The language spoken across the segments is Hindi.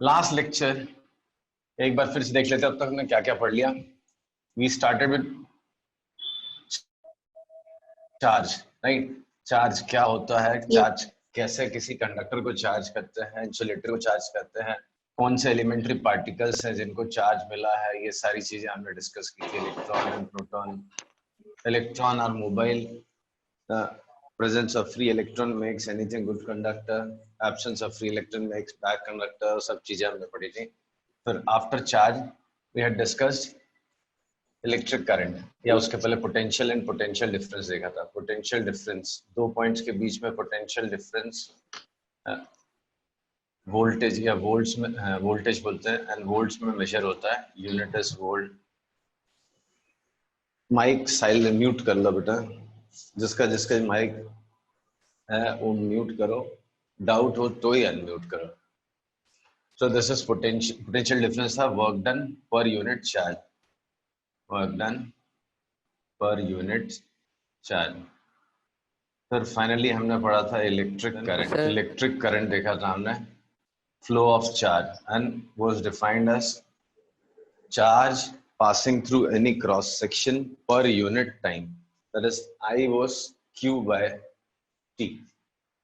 लास्ट लेक्चर एक बार फिर से देख लेते हैं। अब तक हमने क्या क्या पढ़ लिया। We started with charge, right. Charge क्या होता है, चार्ज कैसे किसी कंडक्टर को चार्ज करते हैं, इंसुलेटर को चार्ज करते हैं, कौन से एलिमेंट्री पार्टिकल्स हैं जिनको चार्ज मिला है, ये सारी चीजें हमने डिस्कस की थी। Electron and proton. Electron are mobile, presence of free electron makes anything good conductor, absence of free electron makes bad conductor, सब चीजें हमने पढ़ी थी। फिर after charge we had discussed electric current, या उसके पहले पोटेंशियल एंड पोटेंशियल डिफरेंस देखा था। पोटेंशियल डिफरेंस, दो पॉइंट्स के बीच में पोटेंशियल डिफरेंस वोल्टेज या वोल्ट्स में, वोल्टेज बोलते हैं, एंड वोल्ट्स में मेजर होता है। Unit is volt. Mic silent mute कर लो बेटा, जिसका जिसका माइक है वो म्यूट करो, डाउट हो तो ही अनम्यूट करो। So this is potential difference of work done per unit charge, work done per unit charge। फिर फाइनली हमने पढ़ा था इलेक्ट्रिक करंट। इलेक्ट्रिक करंट देखा था हमने, flow of charge, and was defined as charge passing through any cross section per unit time, that is I was q by t।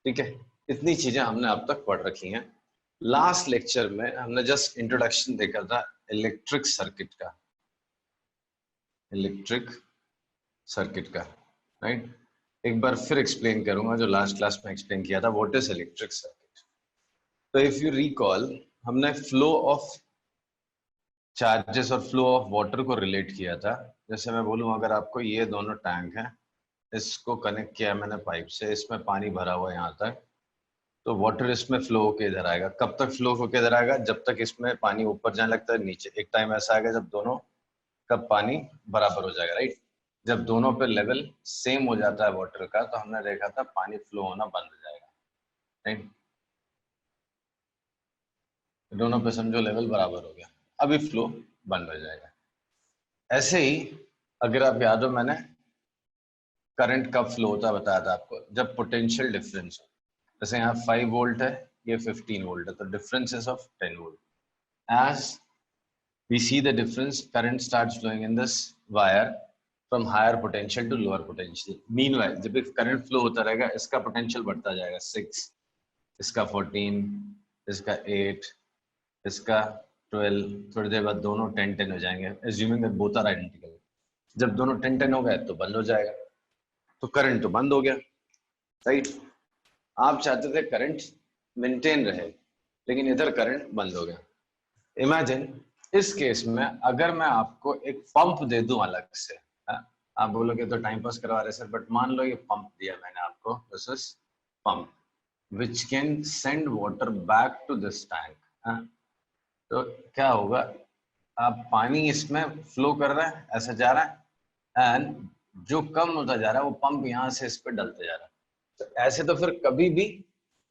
ठीक है, इतनी चीजें हमने अब तक पढ़ रखी हैं। लास्ट लेक्चर में हमने जस्ट इंट्रोडक्शन देखा था इलेक्ट्रिक सर्किट का, इलेक्ट्रिक सर्किट का, राइट। एक बार फिर एक्सप्लेन करूंगा जो लास्ट क्लास में एक्सप्लेन किया था, व्हाट इज इलेक्ट्रिक सर्किट। तो इफ यू रिकॉल, हमने फ्लो ऑफ चार्जेस और फ्लो ऑफ वाटर को रिलेट किया था। जैसे मैं बोलूं, अगर आपको ये दोनों टैंक हैं, इसको कनेक्ट किया मैंने पाइप से, इसमें पानी भरा हुआ है यहाँ तक, तो वाटर इसमें फ्लो होके इधर आएगा। कब तक फ्लो होके इधर आएगा? जब तक इसमें पानी ऊपर जाने लगता है नीचे। एक टाइम ऐसा आएगा जब दोनों कब पानी बराबर हो जाएगा, राइट। जब दोनों पे लेवल सेम हो जाता है वाटर का, तो हमने देखा था पानी फ्लो होना बंद हो जाएगा, राइट। दोनों पे समझो लेवल बराबर हो गया, अभी फ्लो बंद हो जाएगा। ऐसे ही अगर आप याद हो, मैंने करंट कब फ्लो होता बताया था आपको, जब पोटेंशियल डिफरेंस हो। जैसे यहाँ 5 वोल्ट है, ये 15 वोल्ट है, तो difference is of 10 volt. As we see the difference, current starts flowing in this wire from higher potential to lower potential. Meanwhile, जब भी current flow होता रहेगा, इसका potential बढ़ता जाएगा, 6, इसका 14, इसका 8, इसका 12। थोड़ी देर बाद दोनों 10-10 हो जाएंगे, assuming that both are identical। जब दोनों 10-10 हो गए तो बंद हो जाएगा, तो करंट तो बंद हो गया, राइट। आप चाहते थे करंट मेंटेन रहे, लेकिन इधर करंट बंद हो गया। इमेजिन इस केस में अगर मैं आपको एक पंप दे दूं अलग से, आप बोलोगे तो टाइम पास करवा रहे सर, बट मान लो ये पंप दिया मैंने आपको, this is pump which can send water back to this tank. तो क्या होगा, आप पानी इसमें फ्लो कर रहा है, ऐसा जा रहा है, एंड जो कम होता जा रहा है वो पंप यहाँ से इस पे डलते जा रहा है। तो ऐसे तो फिर कभी भी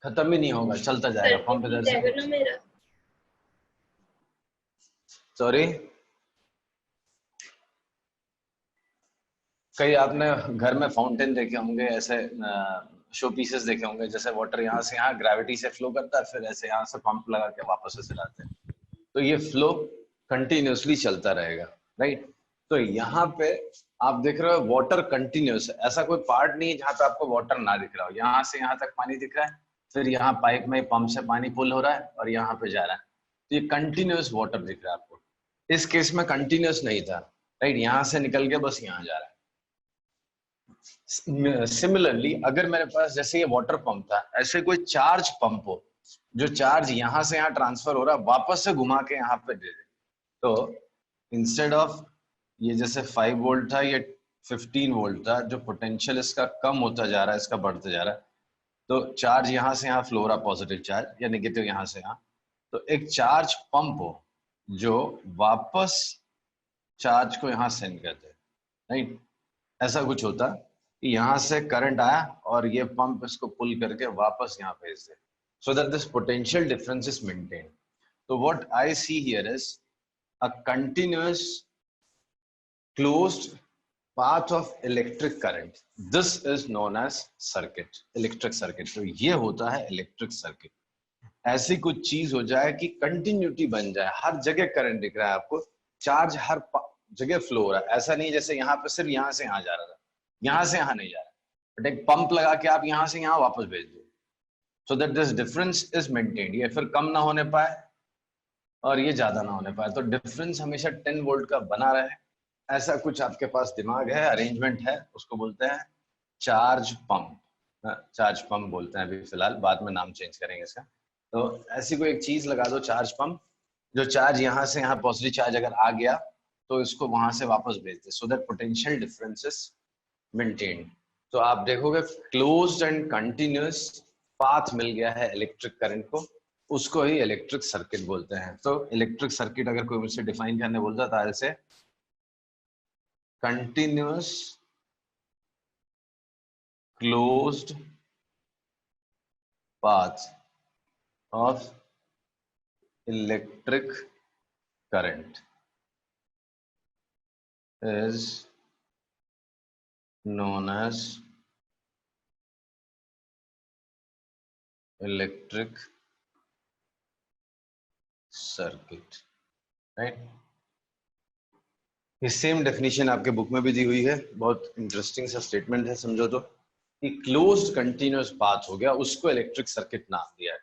खत्म ही नहीं होगा, चलता जाएगा पंप इधर से। सॉरी, कई आपने घर में फाउंटेन देखे होंगे, ऐसे शो पीसेस देखे होंगे, जैसे वाटर यहाँ से यहाँ ग्रेविटी से फ्लो करता है, फिर ऐसे यहाँ से पंप लगा के वापस से लाते हैं। तो ये फ्लो कंटिन्यूसली चलता रहेगा, राइट। तो यहाँ पे आप देख रहे हो वाटर कंटिन्यूस है, ऐसा कोई पार्ट नहीं है जहाँ पे आपको वाटर ना दिख रहा हो। यहाँ से यहाँ तक पानी दिख रहा है, फिर यहाँ पाइप में पंप से पानी पुल हो रहा है और यहाँ पे जा रहा है, तो ये कंटिन्यूस वाटर दिख रहा है आपको। इस केस में कंटिन्यूस नहीं था, राइट, यहाँ से निकल के बस यहाँ जा रहा है। सिमिलरली अगर मेरे पास जैसे ये वाटर पंप था, ऐसे कोई चार्ज पंप हो जो चार्ज यहाँ से यहाँ ट्रांसफर हो रहा है, वापस से घुमा के यहाँ पे दे दे, तो इंस्टेड ऑफ ये जैसे 5 वोल्ट था, ये 15 वोल्ट था, जो पोटेंशियल इसका कम होता जा रहा है, इसका बढ़ते जा रहा है, तो चार्ज यहाँ से यहाँ फ्लो हो रहा, पॉजिटिव चार्ज या नेगेटिव यहाँ से यहाँ, तो एक चार्ज पंप हो जो वापस चार्ज को यहाँ सेंड करते, राइट। ऐसा कुछ होता कि यहाँ से करंट आया और ये पंप इसको पुल करके वापस यहाँ भेज दे, so that this potential difference is maintained. So what I see here is a continuous closed path of electric current. This is known as circuit, electric circuit. तो ये होता है electric circuit. ऐसी कुछ चीज हो जाए कि कंटिन्यूटी बन जाए, हर जगह करंट दिख रहा है आपको, चार्ज हर जगह फ्लो हो रहा है। ऐसा नहीं जैसे यहाँ पे सिर्फ यहाँ से यहाँ जा रहा था, यहाँ से यहाँ नहीं जा रहा, बट एक पंप लगा के आप यहाँ से यहाँ वापस भेज दो, so that this difference is maintained. ये फिर कम ना होने पाए और ये ज्यादा ना होने पाए, तो डिफरेंस हमेशा 10 वोल्ट का बना रहे, ऐसा कुछ आपके पास दिमाग है, अरेंजमेंट है, उसको बोलते हैं चार्ज पंप। चार्ज पंप बोलते हैं अभी फिलहाल, बाद में नाम चेंज करेंगे इसका। तो ऐसी कोई एक चीज लगा दो चार्ज पंप, जो चार्ज यहाँ से यहाँ पॉजिटिव चार्ज अगर आ गया तो इसको वहां से वापस भेज दे, so that potential differences maintain. तो आप देखोगे क्लोज्ड एंड कंटिन्यूअस पाथ मिल गया है इलेक्ट्रिक करंट को, उसको ही इलेक्ट्रिक सर्किट बोलते हैं। तो इलेक्ट्रिक सर्किट अगर कोई मुझसे डिफाइन करने बोलता था ऐसे, continuous closed path of electric current is known as electric circuit, right? ये सेम डेफिनेशन आपके बुक में भी दी हुई है, बहुत इंटरेस्टिंग सा स्टेटमेंट है समझो तो, कि क्लोज्ड कंटिन्यूअस पाथ हो गया, उसको इलेक्ट्रिक सर्किट नाम दिया है।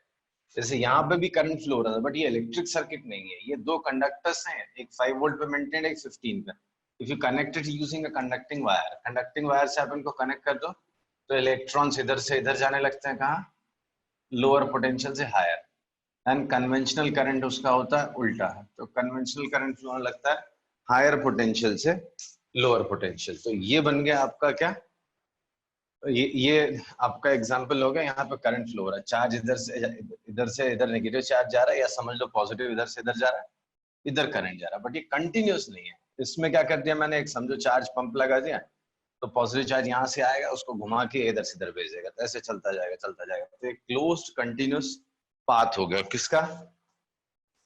जैसे यहाँ पे भी करंट फ्लो हो रहा था, बट ये इलेक्ट्रिक सर्किट नहीं है, ये दो कंडक्टर्स हैं, एक 5 वोल्ट पे मेंटेन, एक 15 पे। If you connected using a conducting wire से आप इनको कनेक्ट कर दो तो इलेक्ट्रॉन्स इधर से इधर जाने लगते हैं, कहाँ, लोअर पोटेंशियल से हायर। एंड कन्वेंशनल करंट उसका होता है उल्टा, तो कन्वेंशनल करंट फ्लो होने लगता है हायर पोटेंशियल से लोअर पोटेंशियल। तो ये बन गया आपका क्या, ये आपका एग्जांपल हो गया, यहाँ पे करंट फ्लो हो रहा है, चार्ज इधर से इधर नेगेटिव चार्ज जा रहा है, या समझ लो पॉजिटिव इधर से इधर जा रहा है, इधर करंट जा रहा है, बट ये कंटिन्यूअस नहीं है। इसमें क्या कर दिया मैंने, एक समझो चार्ज पंप लगा दिया, तो पॉजिटिव चार्ज यहाँ से आएगा, उसको घुमा के इधर से इधर भेजेगा, तो ऐसे चलता जाएगा। तो एक क्लोज्ड कंटिन्यूअस पाथ हो गया किसका,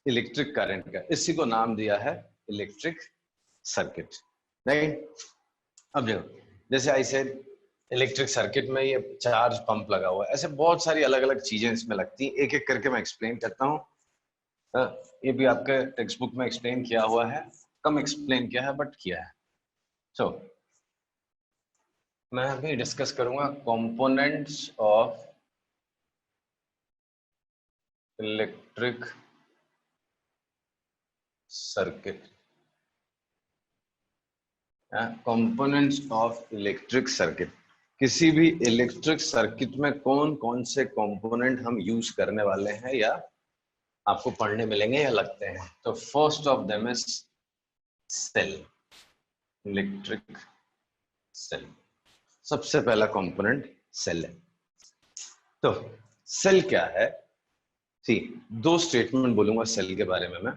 इलेक्ट्रिक करंट का, इसी को नाम दिया है इलेक्ट्रिक सर्किट, राइट। अब देखो, जैसे आई सेड इलेक्ट्रिक सर्किट में ये चार्ज पंप लगा हुआ है, ऐसे बहुत सारी अलग अलग चीजें इसमें लगती हैं, एक एक करके मैं एक्सप्लेन करता हूँ। ये भी आपके टेक्स्ट बुक में एक्सप्लेन किया हुआ है, कम एक्सप्लेन किया है बट किया है। सो मैं अभी डिस्कस करूंगा components of electric circuit. Components of electric circuit, किसी भी इलेक्ट्रिक सर्किट में कौन कौन से कंपोनेंट हम यूज करने वाले हैं या आपको पढ़ने मिलेंगे या लगते हैं। तो first of them is cell, electric cell. सबसे पहला कंपोनेंट सेल है। तो सेल क्या है, ठीक, दो स्टेटमेंट बोलूंगा सेल के बारे में मैं,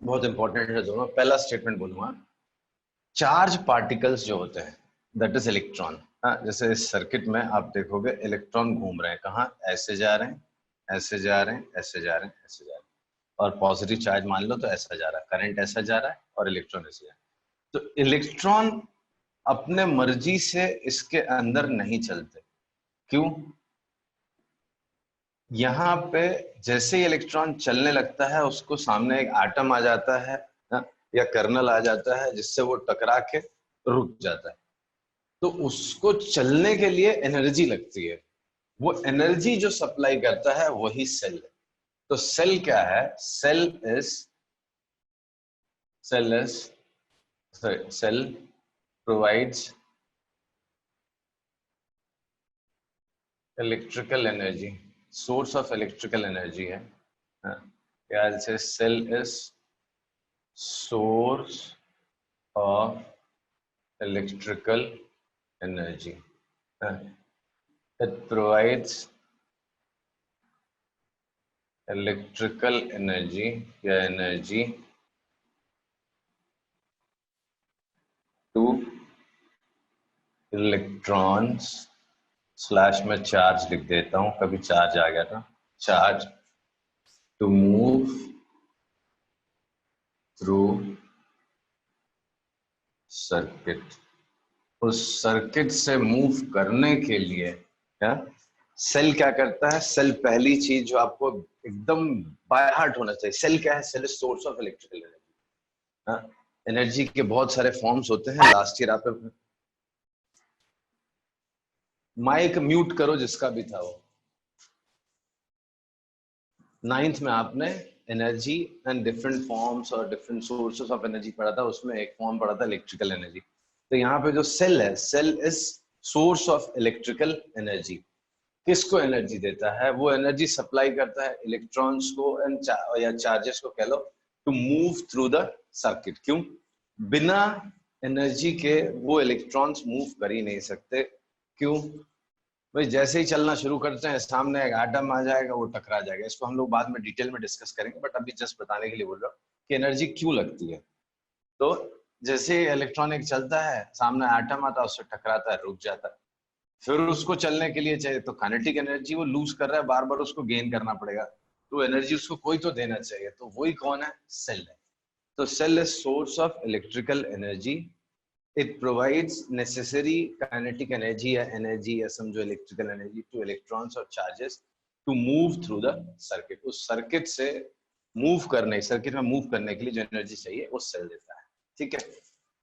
बहुत इंपॉर्टेंट है दोनों। पहला स्टेटमेंट बोलूंगा, चार्ज पार्टिकल्स जो होते हैं दैट इज इलेक्ट्रॉन। जैसे इस सर्किट में आप देखोगे इलेक्ट्रॉन घूम रहे हैं, कहाँ, ऐसे जा रहे हैं, ऐसे जा रहे हैं, ऐसे जा रहे हैं, ऐसे जा रहे हैं, और पॉजिटिव चार्ज मान लो तो ऐसा जा रहा है, करंट ऐसा जा रहा है और इलेक्ट्रॉन ऐसे जा रहा है। तो इलेक्ट्रॉन अपने मर्जी से इसके अंदर नहीं चलते, क्यों, यहाँ पे जैसे ही इलेक्ट्रॉन चलने लगता है उसको सामने एक एटम आ जाता है या कर्नल आ जाता है, जिससे वो टकरा के रुक जाता है। तो उसको चलने के लिए एनर्जी लगती है, वो एनर्जी जो सप्लाई करता है वही सेल है। तो सेल क्या है, cell provides electrical energy, source of electrical energy है। क्या से cell is source of electrical energy. It provides electrical energy या energy to electrons स्लैश में चार्ज लिख देता हूं, कभी चार्ज आ गया था, charge to move through circuit. उस सर्किट से मूव करने के लिए क्या सेल क्या करता है? सेल पहली चीज जो आपको एकदम बाय हार्ट होना चाहिए, सेल क्या है? Cell is source of electrical energy. Energy के बहुत सारे फॉर्म्स होते हैं। लास्ट ईयर आप माइक म्यूट करो जिसका भी था वो। 9th में आपने एनर्जी एंड डिफरेंट फॉर्म्स और डिफरेंट सोर्सेस ऑफ एनर्जी पढ़ा था, उसमें एक फॉर्म पढ़ा था इलेक्ट्रिकल एनर्जी। तो यहाँ पे जो सेल है, cell is source of electrical energy. किसको एनर्जी देता है? वो एनर्जी सप्लाई करता है इलेक्ट्रॉन्स को एंड या चार्जेस को कह लो, to move through the circuit. क्यों? बिना एनर्जी के वो इलेक्ट्रॉन्स मूव कर ही नहीं सकते। क्यों? भाई जैसे ही चलना शुरू करते हैं, सामने एक एटम आ जाएगा, वो टकरा जाएगा। इसको हम लोग बाद में डिटेल में डिस्कस करेंगे, बट अभी जस्ट बताने के लिए बोल रहा हूँ कि एनर्जी क्यों लगती है। तो जैसे इलेक्ट्रॉनिक चलता है, सामने एटम आता है, उससे टकराता है, रुक जाता है। फिर उसको चलने के लिए चाहिए तो काइनेटिक एनर्जी, वो लूज कर रहा है, बार बार उसको गेन करना पड़ेगा, तो एनर्जी उसको कोई तो देना चाहिए। तो वही कौन है? सेल है। तो cell is source of electrical energy. It provides necessary kinetic energy या energy या समझो electrical energy to electrons or charges to move through the circuit। उस सर्किट से मूव करने, सर्किट में मूव करने के लिए जो एनर्जी चाहिए वो सेल देता है। ठीक है।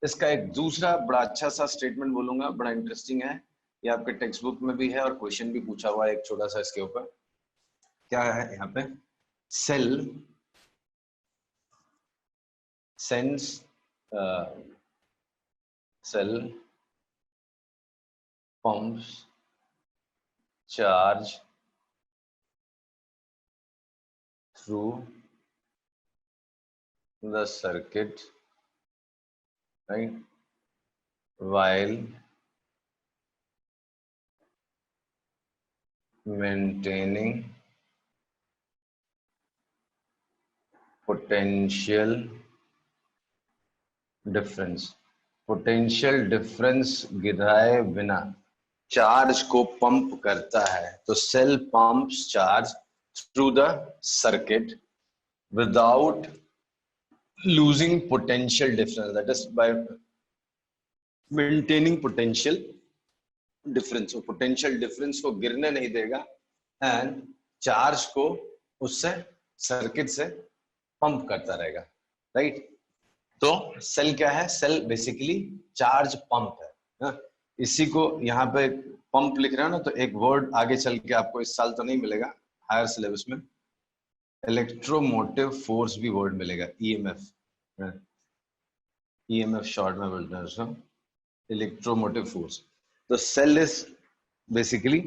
इसका एक दूसरा बड़ा अच्छा सा स्टेटमेंट बोलूंगा, बड़ा इंटरेस्टिंग है, ये आपके टेक्स्ट बुक में भी है और क्वेश्चन भी पूछा हुआ है एक छोटा सा इसके ऊपर। क्या है यहाँ पे? Cell sense cell pumps charge through the circuit, right, while maintaining potential difference। Potential difference गिराए बिना चार्ज को पंप करता है। तो cell pumps charge through the circuit without losing potential difference, that is by maintaining potential difference. वो पोटेंशियल डिफरेंस को गिरने नहीं देगा एंड चार्ज को उससे सर्किट से पंप करता रहेगा, राइट। तो सेल क्या है? सेल बेसिकली चार्ज पंप है ना? इसी को यहाँ पे पंप लिख रहे हो ना, तो एक वर्ड आगे चल के आपको इस साल तो नहीं मिलेगा, हायर सिलेबस में इलेक्ट्रोमोटिव फोर्स भी वर्ड मिलेगा, ईएमएफ। ईएमएफ शॉर्ट में बोलते हैं उसको, इलेक्ट्रोमोटिव फोर्स। तो cell is basically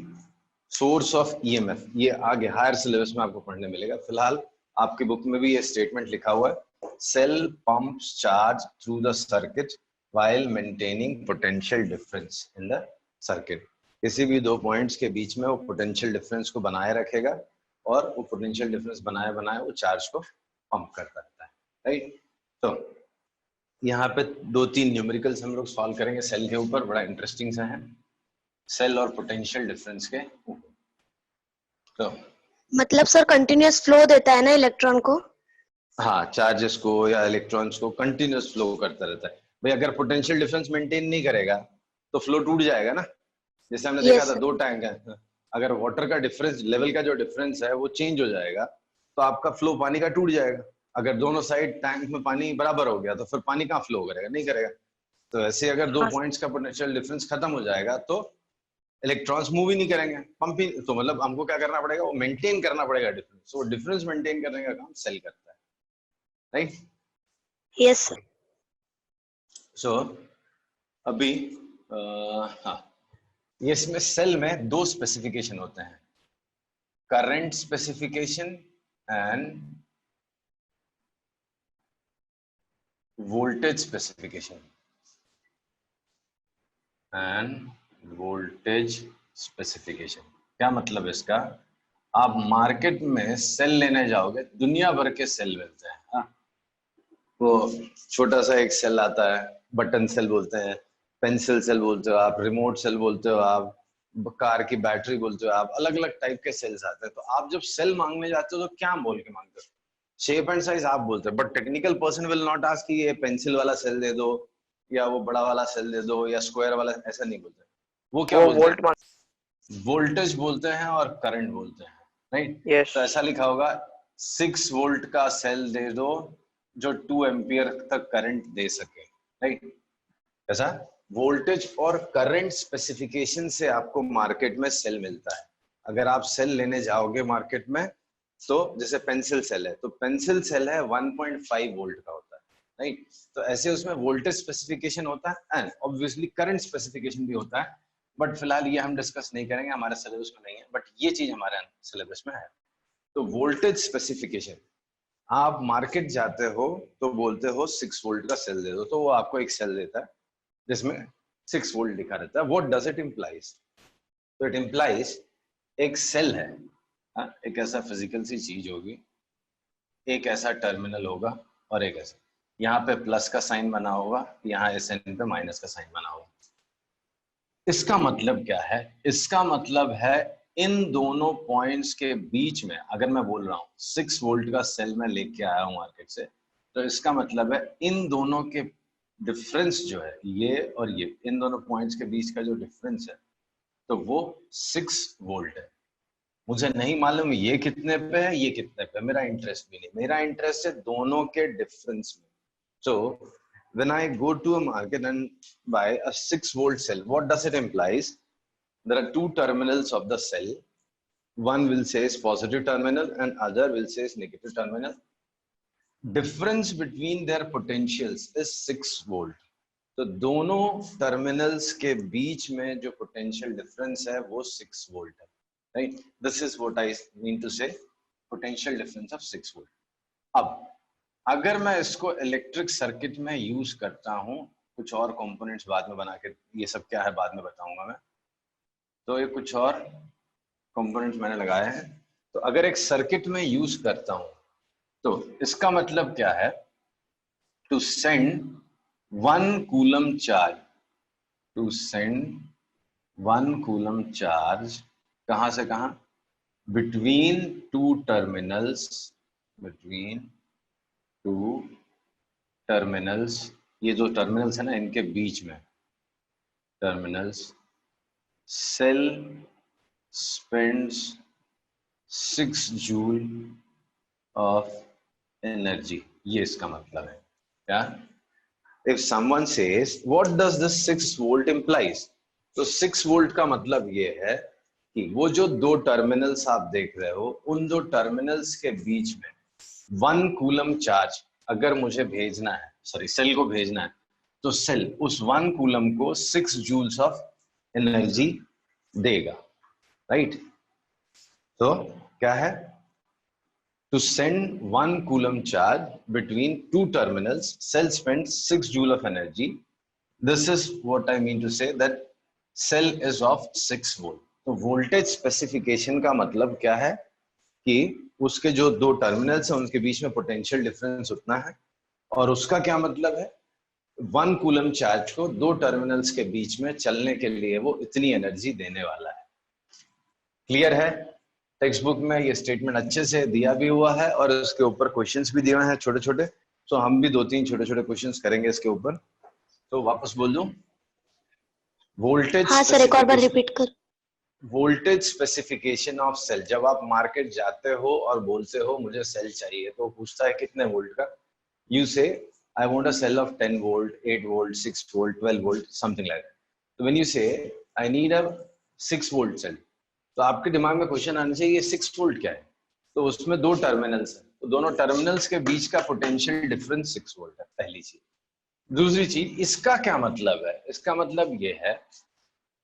source of EMF. ये आगे हायर सिलेबस में आपको पढ़ने मिलेगा। फिलहाल आपकी बुक में भी ये स्टेटमेंट लिखा हुआ है, cell pumps charge through the circuit while maintaining potential difference in the circuit। किसी भी दो पॉइंट्स के बीच में वो पोटेंशियल डिफरेंस को बनाए रखेगा और वो पोटेंशियल डिफरेंस बनाए बनाए वो चार्ज को पंप करता रहता है, राइट। तो यहाँ पे 2-3 न्यूमेरिकल्स हम लोग सॉल्व करेंगे सेल के ऊपर, बड़ा इंटरेस्टिंग सा है, सेल और पोटेंशियल डिफरेंस के ऊपर। तो मतलब सर कंटिन्यूअस फ्लो देता है ना इलेक्ट्रॉन को? हाँ, चार्जेस को या इलेक्ट्रॉन्स को कंटिन्यूअस फ्लो करता रहता है। भाई अगर पोटेंशियल डिफरेंस मेंटेन नहीं करेगा तो फ्लो टूट जाएगा ना। जैसे हमने देखा था, 2 टैंक है, अगर वाटर का डिफरेंस, लेवल का जो डिफरेंस है वो चेंज हो जाएगा तो आपका फ्लो पानी का टूट जाएगा। अगर दोनों साइड टैंक में पानी बराबर हो गया तो फिर पानी कहाँ फ्लो करेगा? नहीं करेगा। तो ऐसे अगर 2 पॉइंट्स का पोटेंशियल डिफरेंस खत्म हो जाएगा तो इलेक्ट्रॉन्स मूव ही नहीं करेंगे, पंप ही। तो मतलब हमको क्या करना पड़ेगा? वो मेंटेन करना पड़ेगा डिफरेंस। वो डिफरेंस मेंटेन करने का काम सेल करता है, राइट। Yes sir. सो अभी हाँ, ये इसमें सेल में 2 स्पेसिफिकेशन होते हैं, current specification end voltage specification. क्या मतलब है इसका? आप मार्केट में सेल लेने जाओगे, दुनिया भर के सेल मिलते हैं। हाँ, वो छोटा सा एक सेल आता है, बटन सेल बोलते हैं, पेंसिल सेल बोलते हो आप, रिमोट सेल बोलते हो आप, कार की बैटरी बोलते हो आप, अलग अलग टाइप के सेल्स आते हैं। तो आप जब सेल मांगने जाते हो तो क्या बोल के मांगते हो? शेप एंड साइज आप बोलते हो, but technical person will not ask कि ये पेंसिल वाला सेल दे दो या वो बड़ा वाला सेल दे दो या स्क्वायर वाला, ऐसा नहीं बोलते। वो क्या बोलते हैं? वोल्टेज बोलते हैं और करंट बोलते हैं, राइट? यस तो ऐसा लिखा होगा 6 वोल्ट का सेल दे दो जो 2 एम्पियर तक करंट दे सके, राइट? ऐसा वोल्टेज और करंट स्पेसिफिकेशन से आपको मार्केट में सेल मिलता है। अगर आप सेल लेने जाओगे मार्केट में, तो जैसे पेंसिल सेल है, तो पेंसिल सेल है 1.5 वोल्ट का होता है, राइट? तो ऐसे उसमें वोल्टेज स्पेसिफिकेशन होता है एंड ऑब्वियसली करंट स्पेसिफिकेशन भी होता है, बट फिलहाल ये हम डिस्कस नहीं करेंगे, हमारे सिलेबस में नहीं है, बट ये चीज हमारे सिलेबस में है। तो वोल्टेज स्पेसिफिकेशन, आप मार्केट जाते हो तो बोलते हो 6 वोल्ट का सेल दे दो, तो वो आपको एक सेल देता है जिसमें 6 वोल्ट लिखा रहता है। What does it implies? तो इट इम्प्लाइज एक सेल है, एक ऐसा फिजिकल सी चीज होगी, एक ऐसा टर्मिनल होगा और एक ऐसा, यहाँ पे प्लस का साइन बना होगा, यहाँ इस एंड पे माइनस का साइन बना होगा। इसका मतलब क्या है? इसका मतलब है इन दोनों पॉइंट्स के बीच में, अगर मैं बोल रहा हूँ 6 वोल्ट का सेल मैं लेके आया हूँ मार्केट से, तो इसका मतलब है इन दोनों के डिफरेंस जो है, ये और ये, इन दोनों पॉइंट्स के बीच का जो डिफरेंस है, तो वो 6 वोल्ट है। मुझे नहीं मालूम ये कितने पे है, ये कितने पे, मेरा इंटरेस्ट भी नहीं, मेरा इंटरेस्ट है दोनों के डिफरेंस में। So when I go to a market and buy a 6 volt cell, what does it implies? There are two terminals of the cell. One will say is positive terminal and other will say is negative terminal. Difference between their potentials is 6 volt. तो दोनों टर्मिनल्स के बीच में जो पोटेंशियल डिफरेंस है वो 6 वोल्ट है, right? This is what I mean to say potential difference of 6 volt. अब अगर मैं इसको इलेक्ट्रिक सर्किट में यूज करता हूं, कुछ और कंपोनेंट्स बाद में बना के, ये सब क्या है बाद में बताऊंगा मैं, तो ये कुछ और कंपोनेंट्स मैंने लगाए हैं। तो अगर एक सर्किट में यूज करता हूं, तो इसका मतलब क्या है? To send 1 coulomb charge, to send 1 coulomb charge कहां से कहां? Between two terminals, between two terminals, ये जो टर्मिनल्स है ना इनके बीच में, terminals, cell spends 6 joule of energy, ये इसका मतलब है क्या? If someone says what does this 6 volt implies, तो 6 वोल्ट का मतलब ये है कि वो जो दो टर्मिनल्स आप देख रहे हो, उन दो टर्मिनल्स के बीच में 1 कूलम चार्ज अगर मुझे भेजना है, सॉरी सेल को भेजना है, तो सेल उस 1 कूलम को 6 जूल्स ऑफ एनर्जी देगा, राइट? तो क्या है? To send 1 coulomb charge between two terminals, cell spends 6 joule of energy. This is what I mean to say that cell is of 6 volt. तो वोल्टेज स्पेसिफिकेशन का मतलब क्या है कि उसके जो दो टर्मिनल्स हैं उनके बीच में पोटेंशियल डिफरेंस उतना है, और उसका क्या मतलब है? 1 कूलम चार्ज को दो टर्मिनल्स के बीच में चलने के लिए वो इतनी एनर्जी देने वाला है। क्लियर है? टेक्स्ट बुक में ये स्टेटमेंट अच्छे से दिया भी हुआ है और इसके ऊपर क्वेश्चंस भी दिए हुए हैं छोटे छोटे, तो हम भी 2-3 छोटे छोटे क्वेश्चंस करेंगे इसके ऊपर। तो वापस बोल दूं, वोल्टेज, हाँ सर, एक और बार रिपीट कर। वोल्टेज स्पेसिफिकेशन ऑफ सेल, जब आप मार्केट जाते हो और बोलते हो मुझे सेल चाहिए, तो पूछता है कितने वोल्ट का, you say I want a cell of 10 volt, 8 volt, 6 volt, 12 volt, something like that. तो when you say I need a 6 volt cell, तो आपके दिमाग में क्वेश्चन आना चाहिए ये 6 वोल्ट क्या है? तो उसमें दो टर्मिनल्स हैं, तो दोनों टर्मिनल्स के बीच का पोटेंशियल डिफरेंस 6 वोल्ट है, पहली चीज। दूसरी चीज, इसका क्या मतलब है? इसका मतलब ये है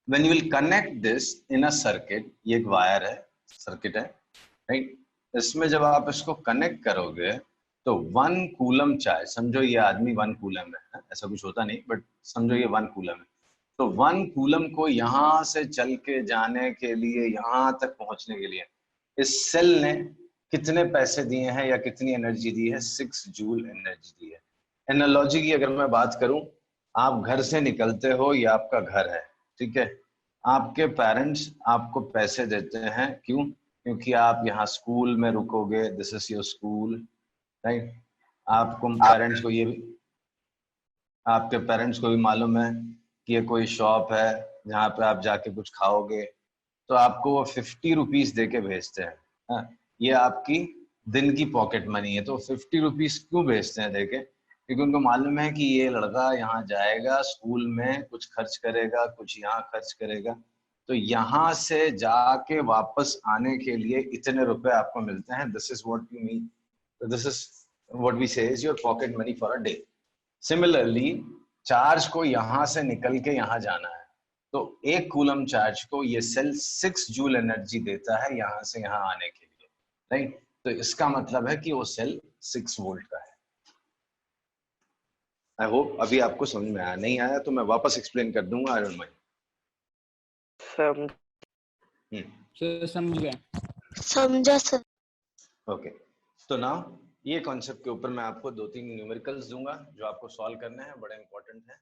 when you will connect this in a circuit, ये एक वायर है, सर्किट है, राइट? इसमें जब आप इसको कनेक्ट करोगे तो 1 कूलम चार्ज, समझो ये आदमी 1 कूलम है, ऐसा कुछ होता नहीं बट समझो ये 1 कूलम है, तो 1 कूलम को यहां से चल के जाने के लिए, यहां तक पहुंचने के लिए इस सेल ने कितने पैसे दिए हैं या कितनी एनर्जी दी है? 6 जूल एनर्जी दी है। एनालॉजी की अगर मैं बात करूं, आप घर से निकलते हो, ये आपका घर है, ठीक है? आपके पेरेंट्स आपको पैसे देते हैं, क्यों? क्योंकि आप यहाँ स्कूल में रुकोगे, this is your school, right? आपको पेरेंट्स को ये भी, आपके पेरेंट्स को भी मालूम है कि ये कोई शॉप है जहाँ पे आप जाके कुछ खाओगे, तो आपको वो 50 रुपीज दे के भेजते हैं। हाँ, ये आपकी दिन की पॉकेट मनी है। तो 50 रुपीज क्यों भेजते हैं देके? क्योंकि उनको मालूम है कि ये लड़का यहाँ जाएगा, स्कूल में कुछ खर्च करेगा, कुछ यहाँ खर्च करेगा, तो यहाँ से जाके वापस आने के लिए इतने रुपए आपको मिलते हैं। This is what you mean, this is what we say is your pocket money for a day. Similarly charge को यहाँ से निकल के यहाँ जाना है, तो एक कूलम चार्ज को ये सेल 6 जूल एनर्जी देता है यहाँ से यहाँ आने के लिए, राइट? तो इसका मतलब है कि वो सेल 6 वोल्ट का है। आई होप अभी आपको समझ में आया। नहीं आया तो मैं वापस एक्सप्लेन कर दूंगा, आई डोंट माइंड। समझ गया। समझा सर। ओके, तो नाउ ये कॉन्सेप्ट के ऊपर मैं आपको 2-3 न्यूमेरिकल्स दूंगा जो आपको सॉल्व करने हैं, बड़े इंपॉर्टेंट है।